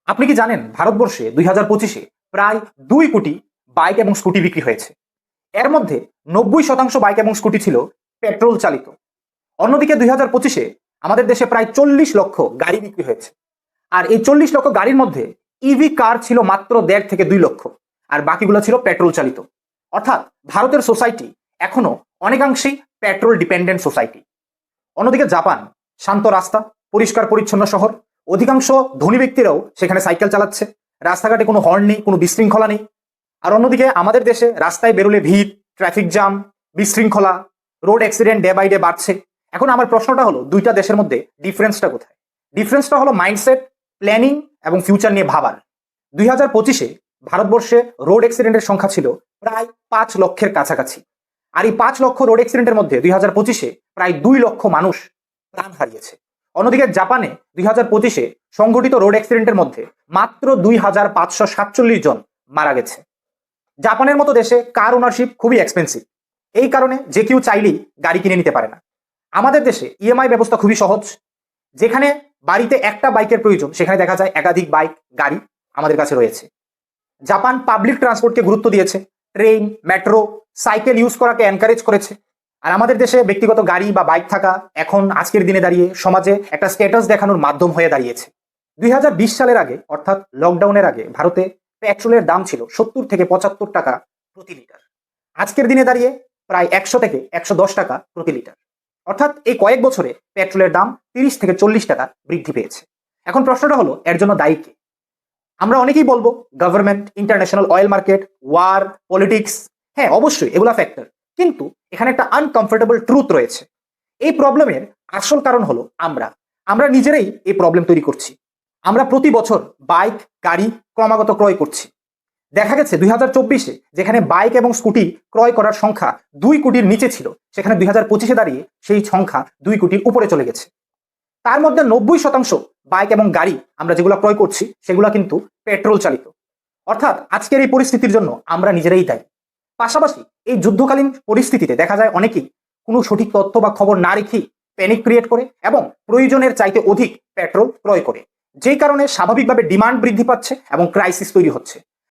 আপনি কি জানেন ভারতবর্ষে 2025-এ প্রায় 2 কোটি বাইক এবং স্কুটি বিক্রি হয়েছে। এর মধ্যে 90% বাইক এবং স্কুটি ছিল পেট্রোল চালিত। অন্যদিকে 2025-এ আমাদের দেশে প্রায় 40 লক্ষ গাড়ি বিক্রি হয়েছে। আর এই 40 লক্ষ গাড়ির মধ্যে ইভি কার ছিল মাত্র 1.5 থেকে 2 লক্ষ, আর বাকিগুলো ছিল পেট্রোল চালিত। অর্থাৎ ভারতের সোসাইটি এখনো অনেকাংশেই পেট্রোল ডিপেন্ডেন্ট সোসাইটি। অন্যদিকে জাপান শান্ত রাস্তা, পরিষ্কার পরিচ্ছন্ন শহর, অধিকাংশ ধনী ব্যক্তিরাও সেখানে সাইকেল চালাচ্ছে, রাস্তাঘাটে কোনো হর্ন নেই, কোনো বিশৃঙ্খলা নেই। আর অন্যদিকে আমাদের দেশে রাস্তায় বেরোলে ভিড়, ট্রাফিক জ্যাম, বিশৃঙ্খলা, road accident day by day বাড়ছে। এখন আমার প্রশ্নটা হলো, দুইটা দেশের মধ্যে ডিফারেন্সটা কোথায়? ডিফারেন্সটা হলো মাইন্ডসেট, প্ল্যানিং এবং ফিউচার নিয়ে ভাবার। 2025-এ ভারতবর্ষে রোড অ্যাক্সিডেন্টের সংখ্যা ছিল প্রায় 5 লক্ষের কাছাকাছি। আর এই 5 লক্ষ রোড অ্যাক্সিডেন্টের মধ্যে 2025-এ প্রায় 2 লক্ষ মানুষ প্রাণ হারিয়েছে। অন্যদিকে জাপানে 2025-এ সংঘটিত রোড অ্যাক্সিডেন্টের মধ্যে মাত্র 2547 জন মারা গেছে। জাপানের মতো দেশে কার ওনারশিপ খুবই এক্সপেন্সিভ, এই কারণে যে কেউ চাইলেই গাড়ি কিনে নিতে পারে না। আমাদের দেশে ইএমআই ব্যবস্থা খুবই সহজ, যেখানে বাড়িতে একটা বাইকের প্রয়োজন সেখানে দেখা যায় একাধিক বাইক, গাড়ি আমাদের কাছে রয়েছে। জাপান পাবলিক ট্রান্সপোর্টকে গুরুত্ব দিয়েছে, ট্রেন, মেট্রো, সাইকেল ইউজ করাকে এনকারেজ করেছে। আর আমাদের দেশে ব্যক্তিগত গাড়ি বা বাইক থাকা এখন আজকের দিনে দাঁড়িয়ে সমাজে একটা স্ট্যাটাস দেখানোর মাধ্যম হয়ে দাঁড়িয়েছে। 2020 সালের আগে, অর্থাৎ লকডাউনের আগে, ভারতে পেট্রোলের দাম ছিল 70 থেকে 75 টাকা প্রতি লিটার। আজকের দিনে দাঁড়িয়ে প্রায় 100 থেকে 110 টাকা প্রতি লিটার। অর্থাৎ এই কয়েক বছরে পেট্রোলের দাম 30 থেকে 40 টাকা বৃদ্ধি পেয়েছে। এখন প্রশ্নটা হলো, এর জন্য দায়ী কে? আমরা অনেকেই বলবো government, international oil market, war, politics. হ্যাঁ, অবশ্যই এগুলা ফ্যাক্টর, কিন্তু এখানে একটা আনকমফোর্টেবল ট্রুথ রয়েছে। এই প্রবলেমের আসল কারণ হলো আমরা নিজেরাই এই প্রবলেম তৈরি করছি। আমরা প্রতি বছর বাইক, গাড়ি ক্রমাগত ক্রয় করছি। দেখা গেছে 2024-এ যেখানে বাইক এবং স্কুটি ক্রয় করার সংখ্যা 2 কোটির নিচে ছিল, সেখানে 2025-এ দাঁড়িয়ে সেই সংখ্যা 2 কোটির উপরে চলে গেছে। তার মধ্যে 90% বাইক এবং গাড়ি আমরা যেগুলো ক্রয় করছি সেগুলো কিন্তু পেট্রোল চালিত। অর্থাৎ আজকের এই পরিস্থিতির জন্য আমরা নিজেরাই দায়ী। পাশাপাশি এই যুদ্ধকালীন পরিস্থিতিতে দেখা যায় অনেকেই কোনো সঠিক তথ্য বা খবর না রেখেই প্যানিক ক্রিয়েট করে এবং প্রয়োজনের চাইতে অধিক পেট্রোল ক্রয় করে, যেই কারণে স্বাভাবিকভাবে ডিমান্ড বৃদ্ধি পাচ্ছে এবং ক্রাইসিস তৈরি হচ্ছে।